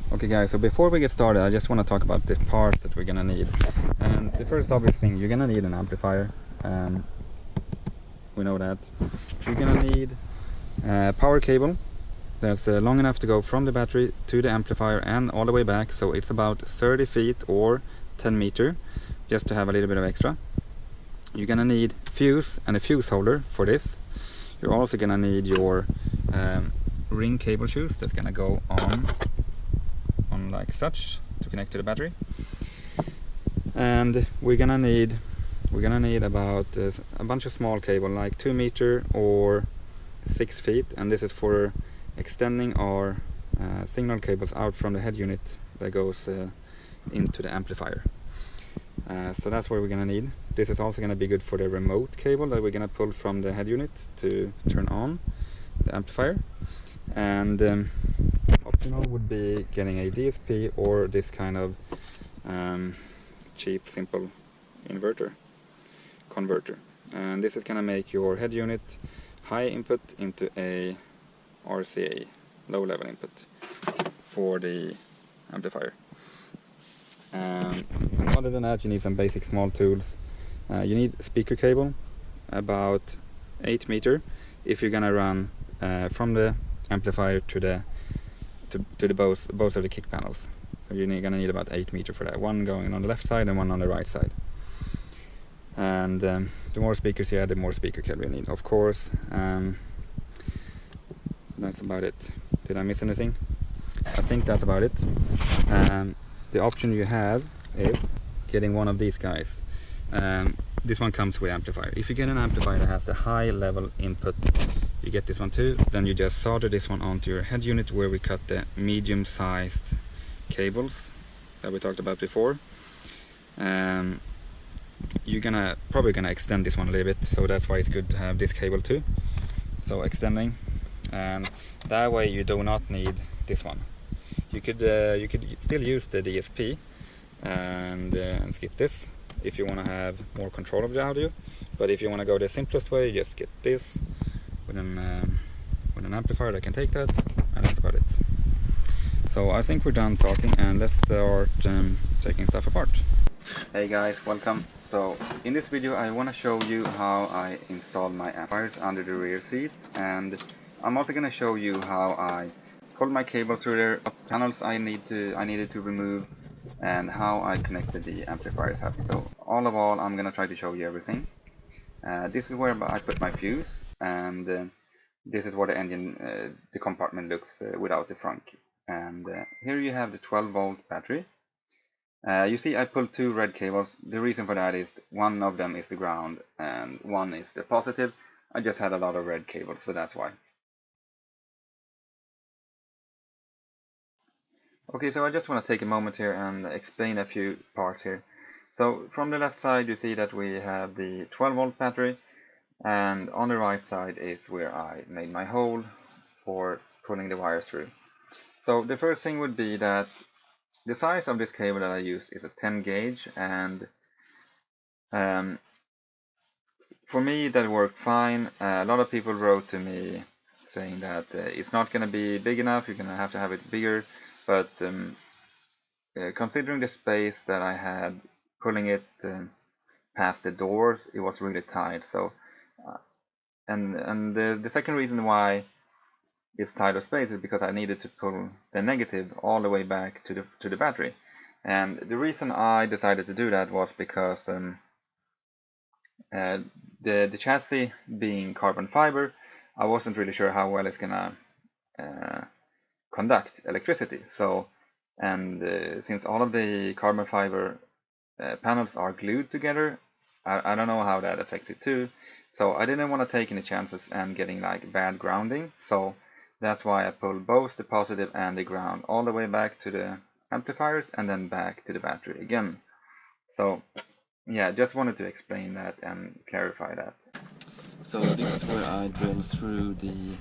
Okay guys, so before we get started, I just want to talk about the parts that we're gonna need. And the first obvious thing, you're gonna need an amplifier. We know that. You're gonna need a power cable that's long enough to go from the battery to the amplifier and all the way back, so it's about 30 feet or 10 meter, just to have a little bit of extra. You're gonna need fuse and a fuse holder for this. You're also gonna need your ring cable shoes that's gonna go on like such to connect to the battery. And we're gonna need about a bunch of small cable, like 2 meter or 6 feet, and this is for extending our signal cables out from the head unit that goes into the amplifier. So that's what we're gonna need. This is also gonna be good for the remote cable that we're gonna pull from the head unit to turn on the amplifier. And optional would be getting a DSP or this kind of cheap, simple converter. And this is gonna make your head unit high input into a RCA, low level input, for the amplifier. Other than that, you need some basic small tools. You need speaker cable, about 8 meter, if you're gonna run from the amplifier to the both of the kick panels. So you're gonna need about 8 meter for that. One going on the left side and one on the right side. And the more speakers you add, the more speaker cable you need, of course. That's about it. Did I miss anything? I think that's about it. The option you have is getting one of these guys. This one comes with amplifier. If you get an amplifier that has a high level input, you get this one too. Then you just solder this one onto your head unit, where we cut the medium sized cables that we talked about before. You're probably gonna extend this one a little bit, so that's why it's good to have this cable too. So extending, and that way you do not need this one. You could still use the DSP and skip this if you want to have more control of the audio. But if you want to go the simplest way, you just get this with an amplifier that can take that, and that's about it. So I think we're done talking, and let's start taking stuff apart. Hey guys, welcome. So in this video I want to show you how I installed my amplifiers under the rear seat, and I'm also going to show you how I pulled my cable through there, what panels I needed to remove, and how I connected the amplifiers up. So all of all, I'm going to try to show you everything. This is where I put my fuse, and this is what the engine, the compartment looks without the front. And here you have the 12-volt battery. You see I pulled 2 red cables. The reason for that is one of them is the ground and one is the positive. I just had a lot of red cables, so that's why. Okay, so I just want to take a moment here and explain a few parts here. So from the left side you see that we have the 12-volt battery, and on the right side is where I made my hole for pulling the wires through. So the first thing would be that the size of this cable that I use is a 10 gauge, and for me that worked fine. A lot of people wrote to me saying that it's not going to be big enough, you're going to have it bigger, but considering the space that I had pulling it past the doors, it was really tight. So and the second reason why it's tight of space is because I needed to pull the negative all the way back to the battery. And the reason I decided to do that was because the chassis being carbon fiber, I wasn't really sure how well it's gonna conduct electricity. So, and since all of the carbon fiber panels are glued together, I don't know how that affects it too. So I didn't want to take any chances and getting like bad grounding. So that's why I pulled both the positive and the ground all the way back to the amplifiers and then back to the battery again. So yeah, just wanted to explain that and clarify that. So this is where I drill through the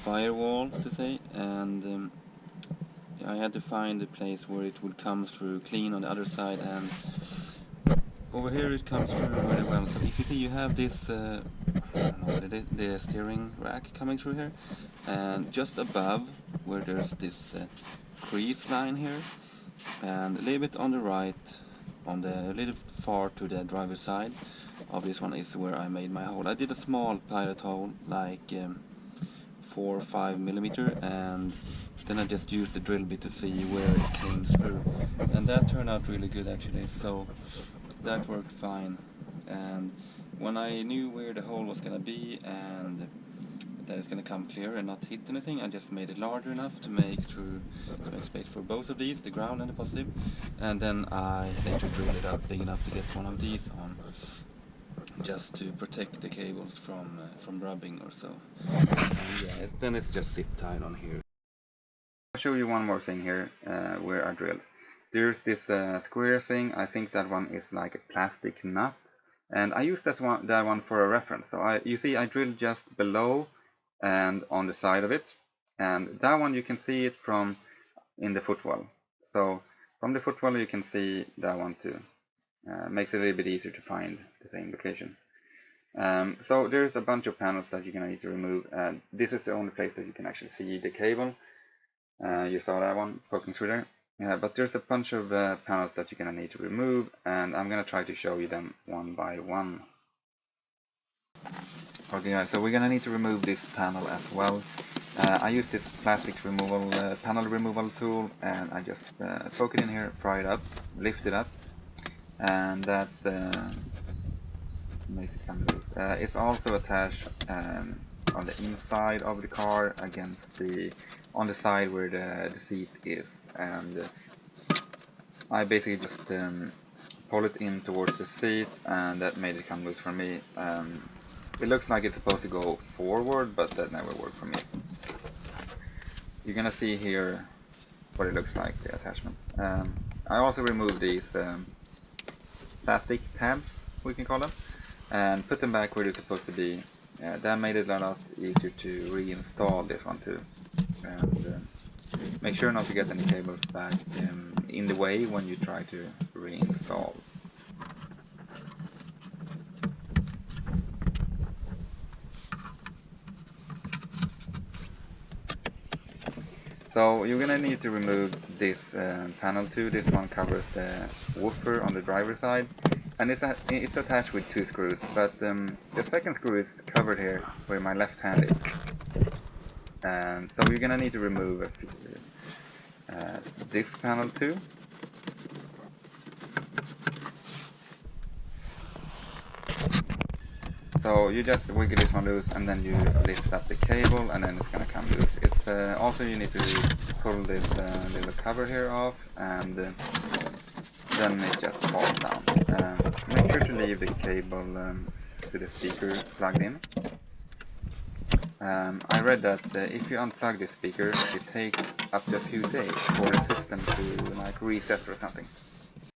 firewall, to say, and I had to find a place where it would come through clean on the other side, and over here it comes through very well. So if you see, you have this I don't know what it is, the steering rack coming through here, and just above where there's this crease line here, and a little bit on the right, on the little far to the driver's side of this one is where I made my hole. I did a small pilot hole, like 4 or 5 millimeter, and then I just used the drill bit to see where it came through, and that turned out really good actually, so that worked fine. And when I knew where the hole was gonna be and that it's gonna come clear and not hit anything, I just made it larger enough to make space for both of these, the ground and the positive, and then I later drilled it out big enough to get one of these on, just to protect the cables from rubbing or so. And yeah, then it's just zip tied on here. I'll show you one more thing here where I drilled. There's this square thing. I think that one is like a plastic nut, and I used that one for a reference. So you see I drilled just below and on the side of it, and that one you can see it from in the footwell. So from the footwell you can see that one too. Makes it a little bit easier to find the same location. So there's a bunch of panels that you're going to need to remove. This is the only place that you can actually see the cable. You saw that one poking through there. But there's a bunch of panels that you're going to need to remove, and I'm going to try to show you them one by one. Okay guys, so we're going to need to remove this panel as well. I use this plastic removal panel removal tool, and I just poke it in here, pry it up, lift it up, and that makes it come loose. It's also attached on the inside of the car against on the side where the seat is, and I basically just pull it in towards the seat, and that made it come loose for me. It looks like it's supposed to go forward, but that never worked for me. You're gonna see here what it looks like, the attachment. I also removed these plastic tabs, we can call them, and put them back where they're supposed to be. That made it a lot easier to reinstall this one too. And make sure not to get any cables back in the way when you try to reinstall. So you're gonna need to remove this panel too. This one covers the woofer on the driver's side, and it's attached with 2 screws. But the second screw is covered here where my left hand is, and so you're gonna need to remove this panel too. So you just wiggle this one loose, and then you lift up the cable, and then it's gonna come loose. It's also you need to pull this little cover here off, and then it just falls down. Make sure to leave the cable to the speaker plugged in. I read that if you unplug the speaker, it takes up to a few days for the system to like reset or something.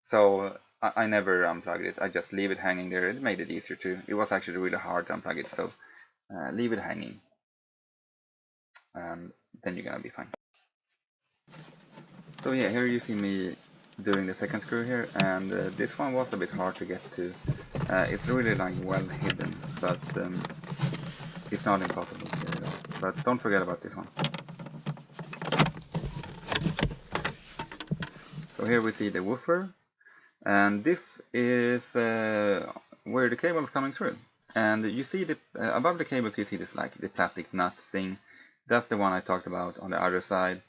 So I never unplugged it. I just leave it hanging there. It made it easier too. It was actually really hard to unplug it, so leave it hanging, and then you're gonna be fine. So yeah, here you see me doing the second screw here, and this one was a bit hard to get to. It's really like well hidden, but it's not impossible to get it off. But don't forget about this one. So here we see the woofer, and this is where the cable is coming through. And you see the above the cables, you see this like the plastic nut thing. That's the one I talked about on the other side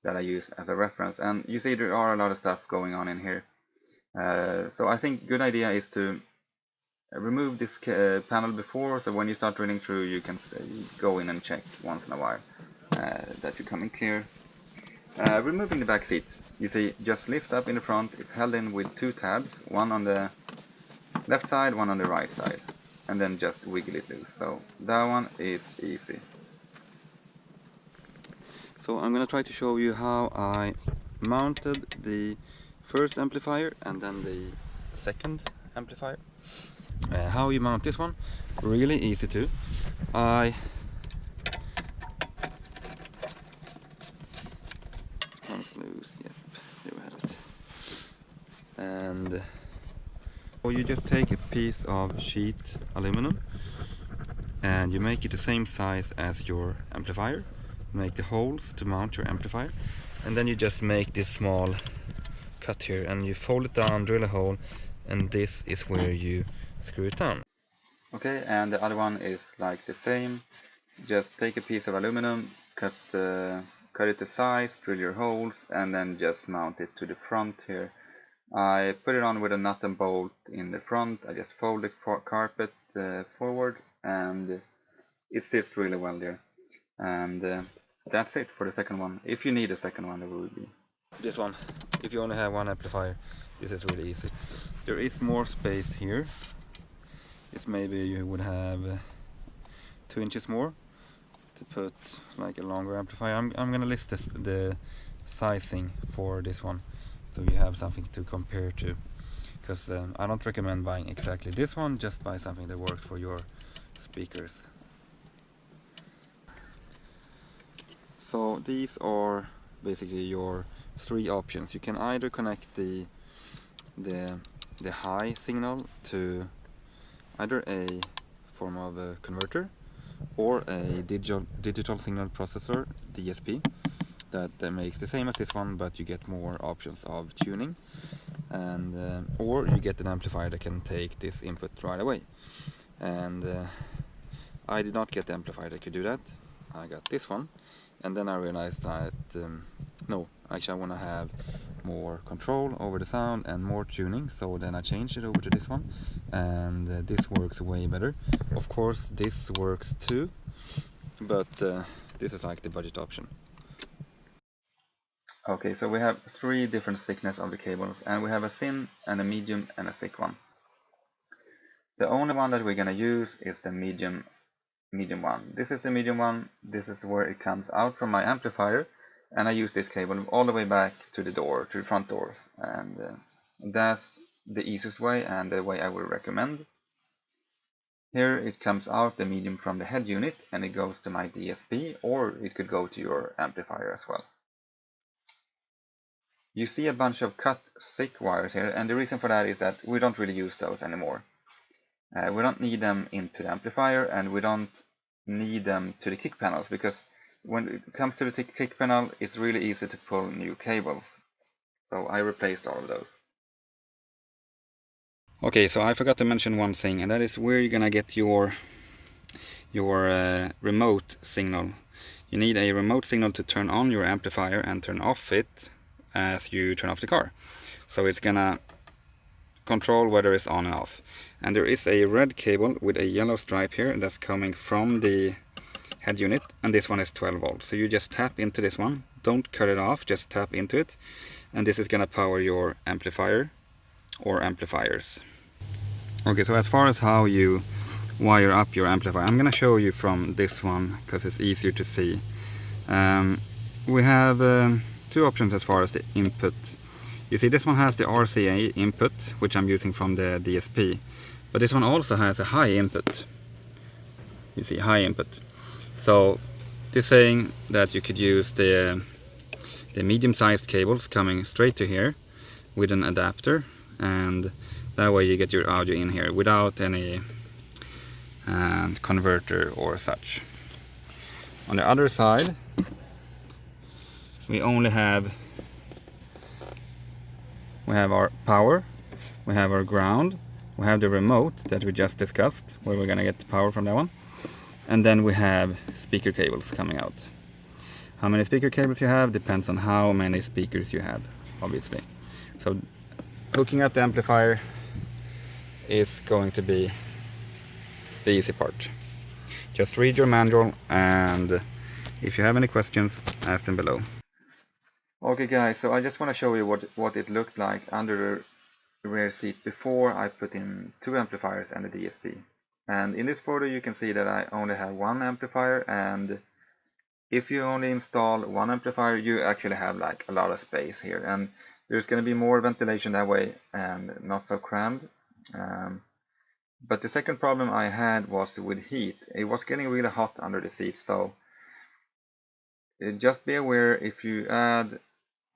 that I use as a reference. And you see there are a lot of stuff going on in here. So I think good idea is to remove this panel before, so when you start drilling through, you can go in and check once in a while that you're coming clear. Removing the back seat, you see, just lift up in the front. It's held in with 2 tabs, one on the left side, one on the right side, and then just wiggle it loose. So that one is easy. So I'm gonna try to show you how I mounted the first amplifier and then the second amplifier. How you mount this one, really easy too. Comes loose, yep, there we have it. And so you just take a piece of sheet aluminum and you make it the same size as your amplifier. Make the holes to mount your amplifier, and then you just make this small cut here and you fold it down, drill a hole, and this is where you screw it down. Okay, and the other one is like the same. Just take a piece of aluminum, cut it to size, drill your holes, and then just mount it to the front here. I put it on with a nut and bolt in the front. I just fold the carpet forward, and it sits really well there. And that's it for the second one. If you need a second one, there will be this one. If you only have one amplifier, this is really easy. There is more space here. This maybe you would have 2 inches more to put like a longer amplifier. I'm gonna list the sizing for this one, so you have something to compare to, because I don't recommend buying exactly this one. Just buy something that works for your speakers. So these are basically your 3 options. You can either connect the high signal to either a form of a converter or a digital signal processor, DSP, that makes the same as this one, but you get more options of tuning, and or you get an amplifier that can take this input right away. And I did not get the amplifier that could do that. I got this one, and then I realized that no, actually I want to have more control over the sound and more tuning, so then I changed it over to this one, and this works way better. Of course this works too, but this is like the budget option. Okay, so we have 3 different thickness of the cables, and we have a thin and a medium and a thick one. The only one that we're gonna use is the medium one. This is the medium one. This is where it comes out from my amplifier, and I use this cable all the way back to the door, to the front doors, and that's the easiest way and the way I would recommend. Here it comes out the medium from the head unit, and it goes to my DSP, or it could go to your amplifier as well. You see a bunch of cut thick wires here, and the reason for that is that we don't really use those anymore. We don't need them into the amplifier, and we don't need them to the kick panels, because when it comes to the kick panel, it's really easy to pull new cables. So I replaced all of those. Okay, so I forgot to mention one thing, and that is where you're gonna get your remote signal. You need a remote signal to turn on your amplifier and turn off it as you turn off the car. So it's gonna control whether it's on and off. And there is a red cable with a yellow stripe here that's coming from the head unit, and this one is 12 volts. So you just tap into this one, don't cut it off, just tap into it, and this is gonna power your amplifier or amplifiers. Okay, so as far as how you wire up your amplifier, I'm gonna show you from this one because it's easier to see. We have 2 options as far as the input. You see, this one has the RCA input, which I'm using from the DSP, but this one also has a high input. You see, high input. So this is saying that you could use the medium-sized cables coming straight to here with an adapter, and that way you get your audio in here without any converter or such. On the other side, we only have our power, we have our ground, we have the remote that we just discussed, where we're gonna get the power from that one, and then we have speaker cables coming out. How many speaker cables you have depends on how many speakers you have, obviously. So hooking up the amplifier is going to be the easy part. Just read your manual, and if you have any questions, ask them below. Okay guys, so I just want to show you what it looked like under the rear seat before I put in 2 amplifiers and a DSP. And in this photo you can see that I only have 1 amplifier, and if you only install 1 amplifier you actually have like a lot of space here, and there's going to be more ventilation that way and not so crammed. But the second problem I had was with heat. It was getting really hot under the seat, so just be aware if you add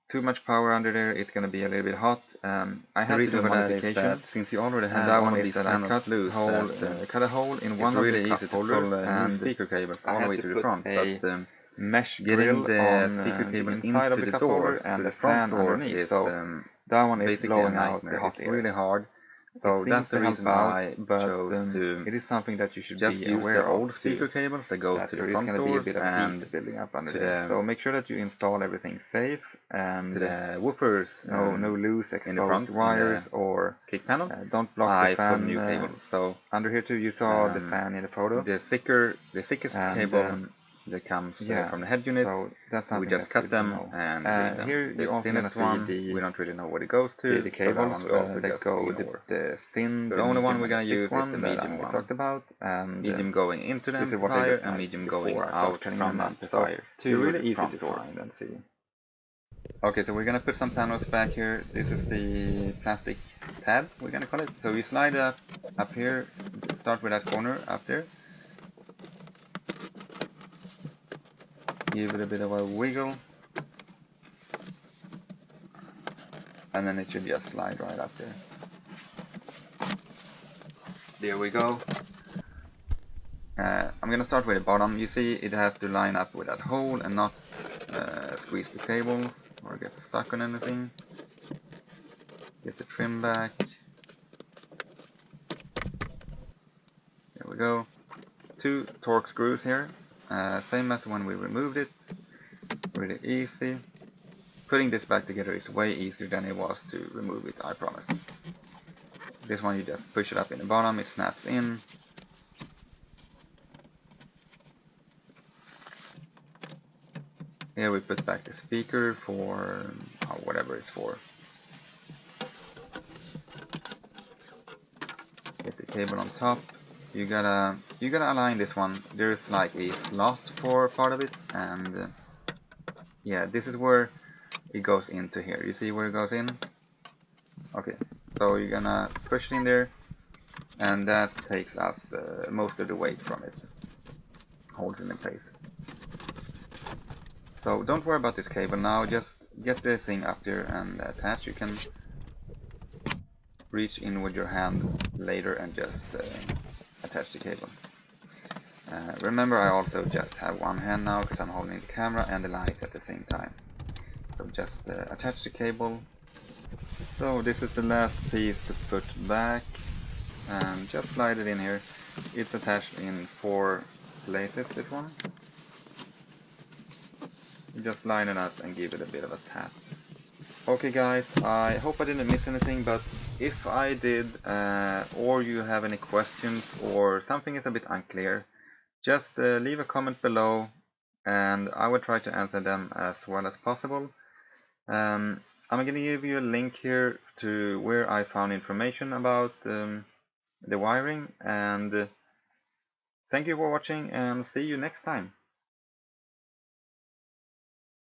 too much power under there, it's going to be a little bit hot. I had to do a modification, since you already have that one is that I cut a hole in one of the cup holders and speaker cables all the way to the front. But mesh getting grill the on speaker cable the inside into of the the cup holder doors and to the the front fan door underneath. is So that one is basically a blowing out nightmare. the hot It's air. really hard. So It that's seems the to help reason why out, but chose to it is something that you should just be use aware the of old speaker too, cables that go that to the there is front going to be a doors bit of and heat building up under to there. the So make sure that you install everything safe and to the woofers no loose in the front exposed wires or kick panel. don't block I the put new fan cables. So under here too. You saw the fan in the photo. the thickest And, cable that comes yeah, from the head unit, so that's we something just that's cut good to them know. and read them. Here The you're also gonna thinnest see one, the we don't really know what it goes to, the so that cables one we also that just go ignore. the thin, The only one we're medium, gonna and the use thick is the one that medium I one. talked about, and Medium going into the this is what they amplifier look and like medium before going I start out turning from them the on. So amplifier to they're really the easy front to doors. find and see. Okay, so we're gonna put some panels back here. This is the plastic pad, we're gonna call it. So you slide up here, start with that corner up there. Give it a bit of a wiggle. And then it should just slide right up there. There we go. I'm gonna start with the bottom. You see it has to line up with that hole and not squeeze the cables or get stuck on anything. Get the trim back. There we go. 2 torque screws here. Same as when we removed it. Really easy. Putting this back together is way easier than it was to remove it, I promise. This one you just push it up in the bottom, it snaps in. Here we put back the speaker for whatever it's for. Get the cable on top. You gotta align this one. There's like a slot for part of it, and yeah, this is where it goes into here. You see where it goes in? Okay, so you're gonna push it in there, and that takes up most of the weight from it. Holds it in place. So don't worry about this cable now, just get this thing up there and attach. You can reach in with your hand later and just attach the cable. Remember, I also just have one hand now because I'm holding the camera and the light at the same time. So just attach the cable. So this is the last piece to put back, and just slide it in here. It's attached in 4 places, this one. Just line it up and give it a bit of a tap. Okay guys, I hope I didn't miss anything, but if I did, or you have any questions or something is a bit unclear, just leave a comment below and I will try to answer them as well as possible. I'm going to give you a link here to where I found information about the wiring, and thank you for watching and see you next time.